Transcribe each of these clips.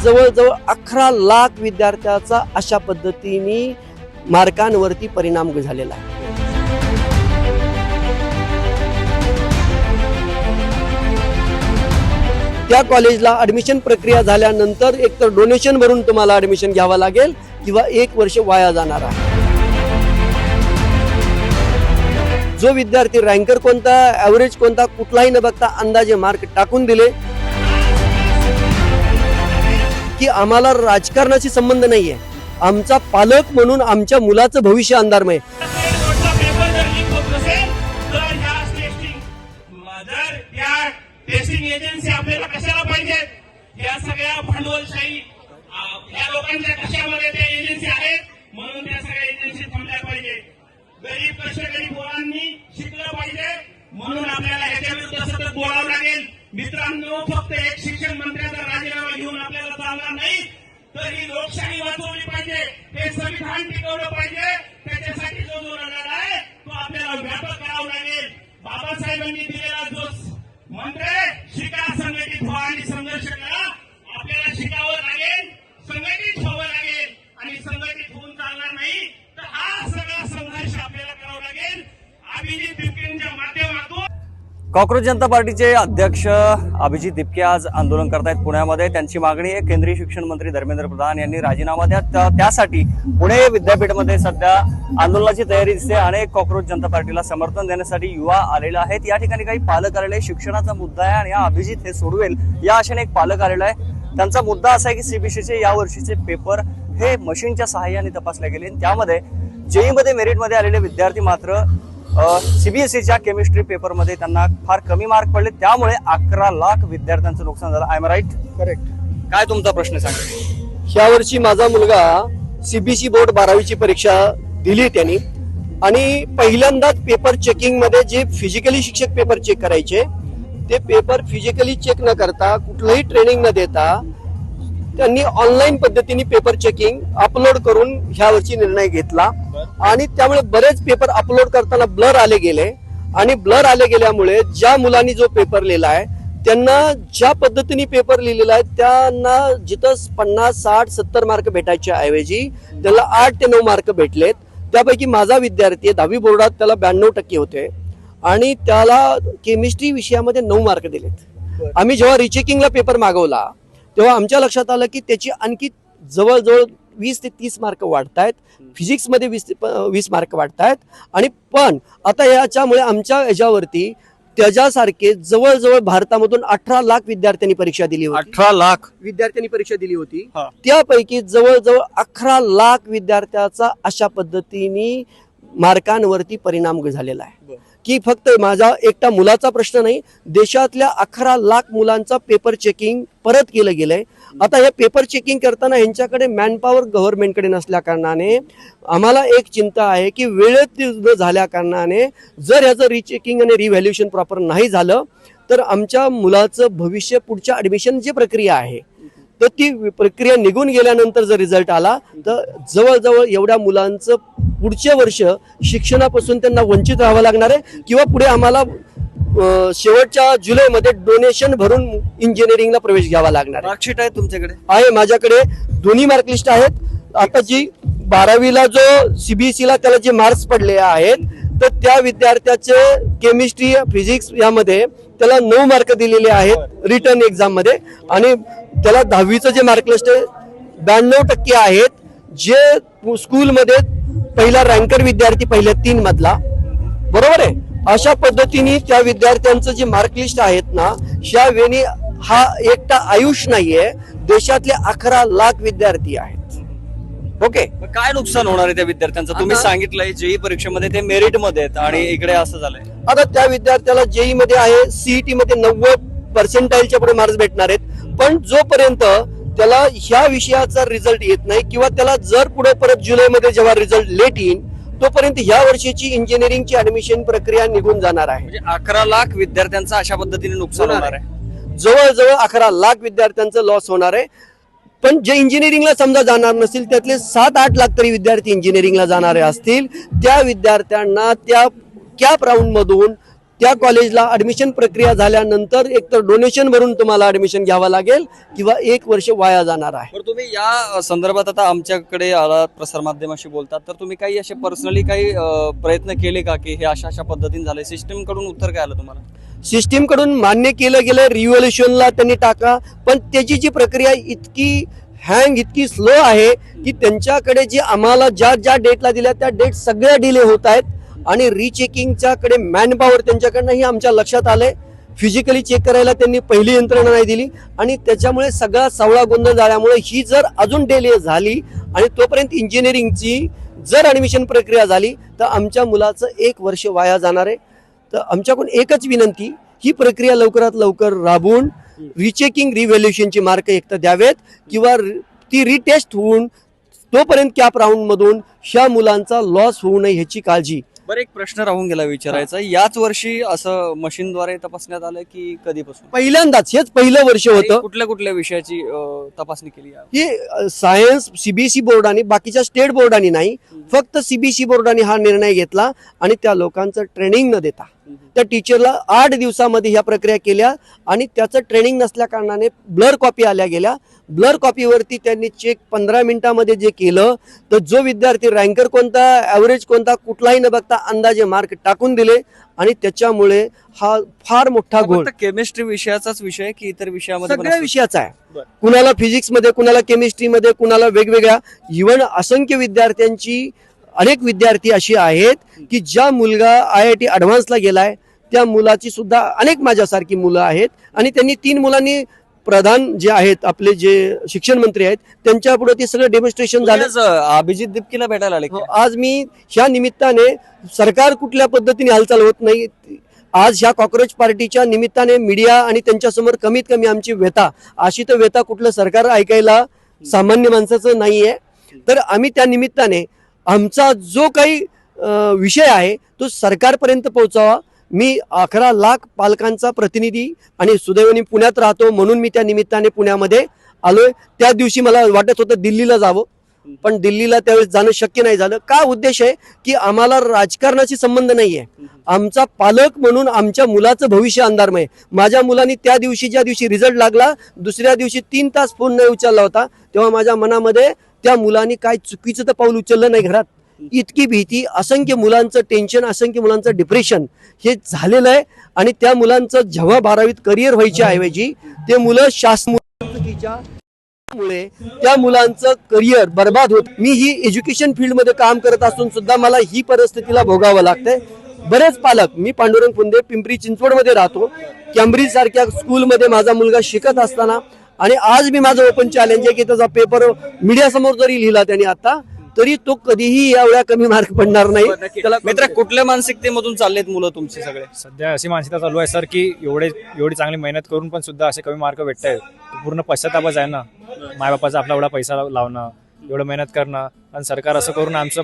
जवळजवळ 11 लाख विद्यार्थ्याचा अशा पद्धतीने मार्कांवरती परिणाम झालेला आहे. त्या कॉलेजला ऍडमिशन प्रक्रिया झाल्यानंतर एकतर डोनेशन भरून तुम्हाला ऍडमिशन घ्यावं लागेल किंवा 1 वर्ष वाया जाणार आहे. जो विद्यार्थी रँकर कोणता, ॲव्हरेज कोणता, कुठलाही न बघता अंदाजे मार्क टाकून दिले की आम्हाला राजकारणाशी संबंध नाहीये, आमचा पालक म्हणून आमच्या मुलाचं भविष्य अंधारमय. टेस्टिंग एजन्सी आपल्याला कशाला पाहिजे? या सगळ्या भांडवलशाही या लोकांच्या कशामध्ये त्या एजन्सी आहेत, म्हणून त्या सगळ्या एजन्सी थांबल्या पाहिजे. गरीब कष्टकरी पोरांनी शिकलं पाहिजे, म्हणून आपल्याला ह्याच्या विरुद्ध सतत बोलावं लागेल. मित्रांनो, फक्त एक शिक्षण मंत्र्याचा राजीनामा घेऊन आपल्याला चालणार नाही, तर ही लोकशाही वाचवली पाहिजे, हे संविधान टिकवलं पाहिजे. त्याच्यासाठी जो लढा आहे तो आपल्याला व्यापक करावा लागेल. बाबासाहेबांनी दिलेला जो मंत्र शिका, संघटित व्हा आणि संघर्ष करा. आपल्याला शिकावं लागेल, संघटित व्हावं लागेल आणि संघटित होऊन चालणार नाही, तर हा सगळा संघर्ष आपल्याला करावा लागेल. अभिजित दिपकेंच्या माध्यमातून कॉक्रोच जनता पार्टीचे अध्यक्ष अभिजित दिपके आज आंदोलन करतायत पुण्यामध्ये. त्यांची मागणी आहे केंद्रीय शिक्षण मंत्री धर्मेंद्र प्रधान यांनी राजीनामा द्या. त्यासाठी पुणे विद्यापीठामध्ये सध्या आंदोलनाची तयारी दिसते. अनेक कॉक्रोच जनता पार्टीला समर्थन देण्यासाठी युवा आलेले आहेत. या ठिकाणी काही पालक आलेले, शिक्षणाचा मुद्दा आहे आणि हा अभिजित हे सोडवेल या आशेने एक पालक आलेला आहे. त्यांचा मुद्दा असा आहे की सीबीएसईचे या वर्षीचे पेपर हे मशीनच्या सहाय्याने तपासले गेले. त्यामध्ये जेई मध्ये मेरिटमध्ये आलेले विद्यार्थी मात्र सीबीएसईच्या केमिस्ट्री पेपरमध्ये त्यांना फार कमी मार्क पडले. त्यामुळे 11 लाख विद्यार्थ्यांचं नुकसान झालं. I am right? करेक्ट. काय तुमचा प्रश्न सांगा? ह्या वर्षी माझा मुलगा सीबीएसई बोर्ड 12वीची परीक्षा दिली त्यांनी, आणि पहिल्यांदाच पेपर चेकिंग मध्ये जे फिजिकली शिक्षक पेपर चेक करायचे ते पेपर फिजिकली चेक न करता, कुठलंही ट्रेनिंग न देता त्यांनी ऑनलाईन पद्धतीने पेपर चेकिंग अपलोड करून ह्या वर्षी निर्णय घेतला. आणि त्यामुळे बरेच पेपर अपलोड करताना ब्लर आले गेले, आणि ब्लर आले गेल्यामुळे ज्या मुलांनी जो पेपर लिहिला आहे त्यांना ज्या पद्धतीने पेपर लिहिलेला आहे त्यांना जिथं 50, 60, 70 मार्क भेटायच्या ऐवजी त्याला 8 ते 9 मार्क भेटलेत. त्यापैकी माझा विद्यार्थी 10वी बोर्डात त्याला 92% होते आणि त्याला केमिस्ट्री विषयामध्ये 9 मार्क दिलेत. आम्ही जेव्हा रिचेकिंगला पेपर मागवला तेव्हा आमच्या लक्षात आलं की त्याची आणखी जवळजवळ 20 ते 30 मार्क वाढतायत, फिजिक्समध्ये 20 ते 20 मार्क वाढतायत. आणि पण आता याच्यामुळे आमच्या याच्यावरती त्याच्यासारखे जवळजवळ भारतामधून 18 लाख विद्यार्थ्यांनी परीक्षा दिली होती. 18 लाख विद्यार्थ्यांनी परीक्षा दिली होती. त्यापैकी जवळजवळ 11 लाख विद्यार्थ्याचा अशा पद्धतीने मार्कांवरती परिणाम झालेला आहे. की फक्त माझा एकटा मुलाचा प्रश्न नाही, देशातल्या 11 लाख मुलांचा पेपर चेकिंग परत केलं गेलंय. आता हे पेपर चेकिंग करताना यांच्याकडे मॅनपॉवर गव्हर्नमेंटकडे नसल्या कारणाने आम्हाला एक चिंता आहे की वेळेत झाल्या कारणाने जर याचं रिचेकिंग आणि रिव्हॅल्युएशन प्रॉपर नाही झालं तर आमच्या मुलाचं भविष्य, पुढच्या ऍडमिशन जी प्रक्रिया आहे तर ती प्रक्रिया निघून गेल्यानंतर जर रिझल्ट आला तर जवळजवळ एवढ्या मुलांचं पुढचे वर्ष शिक्षणापासून त्यांना वंचित राहावं लागणार आहे, किंवा पुढे आम्हाला शेवटच्या जुलैमध्ये डोनेशन भरून इंजिनिअरिंगला प्रवेश घ्यावा लागणार. मार्कशीट आहे तुमच्याकडे? आहे, माझ्याकडे दोन्ही मार्क लिस्ट आहेत. आता जी 12वीला जो सीबीएसईला त्याला जे मार्क्स पडले आहेत तर त्या विद्यार्थ्याचे केमिस्ट्री, फिजिक्स यामध्ये त्याला 9 मार्क दिलेले आहेत रिटर्न एक्झाम मध्ये, आणि त्याला 10वीचं जे मार्क लिस्ट आहे 92% आहेत, जे स्कूलमध्ये पहिला रँकर विद्यार्थी पहिल्या 3 मधला, बरोबर आहे. अशा पद्धतीने त्या विद्यार्थ्यांचं जे मार्क लिस्ट आहेत ना, ह्या वेळी हा एकटा आयुष नाहीये, देशातले 11 लाख विद्यार्थी आहेत. ओके, काय नुकसान होणार आहे त्या विद्यार्थ्यांचं? तुम्ही सांगितलंय जेई परीक्षेमध्ये ते मेरिट मध्ये आहेत आणि इकडे असं झालंय. आता त्या विद्यार्थ्याला जेई मध्ये आहे, सीईटी मध्ये 90% पुढे मार्क्स भेटणार आहेत, पण जोपर्यंत त्याला ह्या विषयाचा रिझल्ट येत नाही किंवा त्याला जर पुढे परत जुलैमध्ये जेव्हा रिझल्ट लेट येईल तोपर्यंत ह्या वर्षीची इंजिनिअरिंगची ऍडमिशन प्रक्रिया निघून जाणार आहे. म्हणजे 11 लाख विद्यार्थ्यांचं अशा पद्धतीने नुकसान होणार आहे. जवळजवळ 11 लाख विद्यार्थ्यांचं लॉस होणार आहे. पण जे इंजिनिअरिंगला समजा जाणार नसतील त्यातले 7-8 लाख तरी विद्यार्थी इंजिनिअरिंगला जाणारे असतील, त्या विद्यार्थ्यांना त्या कॅप राऊंड मधून त्या कॉलेजला ऍडमिशन प्रक्रिया झाल्यानंतर एकतर डोनेशन भरून तुम्हाला ऍडमिशन घ्यावं लागेल किंवा 1 वर्ष वाया जाणार आहे. बरं, तुम्ही या संदर्भात आता आमच्याकडे आलात, प्रसारमाध्यमाशी बोलतात, तर तुम्ही काही असे पर्सनली काही प्रयत्न केले का की हे अशा अशा पद्धतीने झाले? सिस्टीम कडून उत्तर काय आलं तुम्हाला? सिस्टीम कडून मान्य केलं गेलं, रिव्होल्युशनला त्यांनी टाका, पण त्याची जी प्रक्रिया इतकी स्लो आहे की त्यांच्याकडे जी आम्हाला ज्या डेटला दिल्या त्या डेट सगळ्या डिले होत आहेत आणि रिचेकिंगच्या कडे मॅन पॉवर त्यांच्याकडनंही आमच्या लक्षात आलंय. फिजिकली चेक करायला त्यांनी पहिली यंत्रणा नाही दिली आणि त्याच्यामुळे सगळा सवळा गोंधळ झाल्यामुळे ही जर अजून डिले झाली आणि तोपर्यंत इंजिनिअरिंगची जर ऍडमिशन प्रक्रिया झाली तर आमच्या मुलाचं 1 वर्ष वाया जाणार आहे. तर आमच्याकडून एकच विनंती, ही प्रक्रिया लवकरात लवकर राबवून रिचेकिंग रिव्हॅल्युएशनची मार्क एकतर द्यावेत किंवा ती रिटेस्ट होऊन तोपर्यंत कॅप राऊंड मधून ह्या मुलांचा लॉस होऊ नये ह्याची काळजी. बरं, एक प्रश्न राहून गेला विचारायचा, याच वर्षी असं मशीनद्वारे तपासण्यात आलं की कधीपासून? पहिल्यांदाच हेच पहिलं वर्ष होतं. कुठल्या कुठल्या विषयाची तपासणी केली? ही सायन्स सीबीएसई बोर्डाने, बाकीच्या स्टेट बोर्डाने नाही, फक्त सीबीएसई बोर्डाने हा निर्णय घेतला आणि त्या लोकांचं ट्रेनिंग न देता त्या टीचरला 8 दिवसामध्ये ह्या प्रक्रिया केल्या आणि त्याचं ट्रेनिंग नसल्या कारणाने ब्लर कॉपी आल्या गेल्या. ब्लर कॉपीवरती त्यांनी चेक 15 मिनिटांमध्ये जे केलं तर जो विद्यार्थी रँकर कोणता, ॲव्हरेज कोणता, कुठलाही न बघता अंदाजे मार्क टाकून दिले आणि त्याच्यामुळे हा फार मोठा घोळ. केमिस्ट्री विषयाचाच विषय की इतर विषयामध्ये सगळ्या विषयाचा आहे. बरं. कुणाला फिजिक्समध्ये, कुणाला केमिस्ट्रीमध्ये, कुणाला वेगवेगळ्या, इव्हन असंख्य विद्यार्थ्यांची, अनेक विद्यार्थी अशी आहेत की ज्या मुलगा IIT ॲडव्हान्सला गेलाय त्या मुलाची सुद्धा अनेक माझ्यासारखी मुलं आहेत आणि त्यांनी 3 मुलांनी प्रधान जे आहेत आपले जे शिक्षण मंत्री आहेत त्यांच्या पुढे ते सगळं डेमॉन्स्ट्रेशन झालं. अभिजित दिपकीला भेटायला आले का? आज मी ह्या निमित्ताने, सरकार कुठल्या पद्धतीने हालचाल होत नाही, आज ह्या कॉक्रोच पार्टीच्या निमित्ताने मीडिया आणि त्यांच्यासमोर कमीत कमी आमची व्यथा, अशी तर व्यथा कुठलं सरकार ऐकायला सामान्य माणसाचं नाहीये. तर आम्ही त्या निमित्ताने आमचा जो काही विषय आहे तो सरकारपर्यंत पोहोचावा. मी 11 लाख पालकांचा प्रतिनिधी आणि सुदैवाने पुण्यात राहतो म्हणून मी त्या निमित्ताने पुण्यामध्ये आलोय. त्या दिवशी मला वाटत होतं दिल्लीला जावं, पण दिल्लीला त्यावेळेस जाणं शक्य नाही झालं. का उद्देश आहे की आम्हाला राजकारणाशी संबंध नाहीये, आमचा पालक म्हणून आमच्या मुलाचं भविष्य अंधारमय. माझ्या मुलांनी त्या दिवशी, ज्या दिवशी रिझल्ट लागला, दुसऱ्या दिवशी 3 तास फोन नाही उचलला होता, तेव्हा माझ्या मनामध्ये त्या मुलांनी काय चुकीचं तर पाऊल उचललं नाही घरात, इतकी भीती, असंख्य मुलांचं टेन्शन, असंख्य मुलांचं डिप्रेशन हे झालेलं आहे. आणि त्या मुलांचं जेव्हा 12वीत करिअर व्हायच्या ऐवजी ते मुलं शासनामुळे त्या मुलांचं करिअर बर्बाद होत. मी ही एज्युकेशन फील्डमध्ये काम करत असून सुद्धा मला ही परिस्थितीला भोगावं लागतंय. बरेच पालक, मी पांडुरंग फुंदे पिंपरी चिंचवडमध्ये राहतो, कॅम्ब्रिज सारख्या स्कूलमध्ये माझा मुलगा शिकत असताना, आणि आज मी माझं ओपन चॅलेंज आहे की त्याचा पेपर मीडिया समोर जरी लिहिला त्यांनी आता, तरी तो कधीही एवढ्या कमी मार्क पडणार नाही. त्याला मित्र, कुठल्या मानसिकतेमधून चाललेत मुलं तुमची सगळे? सध्या अशी मानसिकता चालू आहे सर की एवढी चांगली मेहनत करून पण सुद्धा असे कमी मार्क भेटत आहेत. पूर्ण पश्चातापच आहे ना, मायबापाचा आपला एवढा पैसा लावणं, एवढं मेहनत करणं, आणि सरकार असं करून आमचं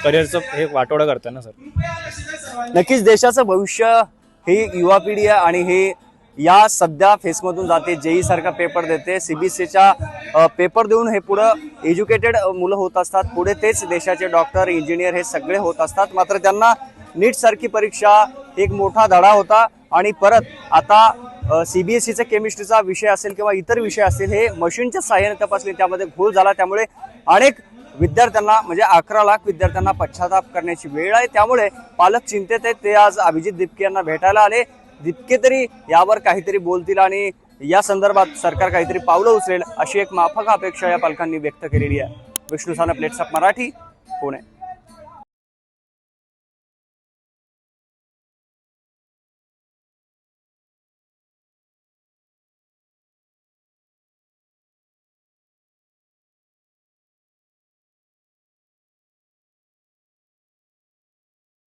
करिअरचं हे वाटोळं करतं ना सर. नक्कीच देशाचं भविष्य ही युवा पिढी आहे आणि हे या सध्या फेसमधून जाते, जेई सारखा पेपर देते, CBSEच्या पेपर देऊन हे पुढं एज्युकेटेड मुलं होत असतात, पुढे तेच देशाचे डॉक्टर, इंजिनियर हे सगळे होत असतात. मात्र त्यांना नीट सारखी परीक्षा एक मोठा धडा होता आणि परत आता CBSEचा केमिस्ट्रीचा विषय असेल किंवा इतर विषय असतील हे मशीनच्या सहाय्याने तपासले, त्यामध्ये घोळ झाला. त्यामुळे अनेक विद्यार्थ्यांना, म्हणजे 11 लाख विद्यार्थ्यांना पश्चाताप करण्याची वेळ आहे. त्यामुळे पालक चिंतेत आहेत. ते आज अभिजित दिपके यांना भेटायला आले. दिपके तरी यावर काहीतरी बोलतील आणि या संदर्भात सरकार काहीतरी पावलं उचलेल अशी एक माफक अपेक्षा या पालकांनी व्यक्त केलेली आहे. Vishnu Sane, plates of Marathi, Pune.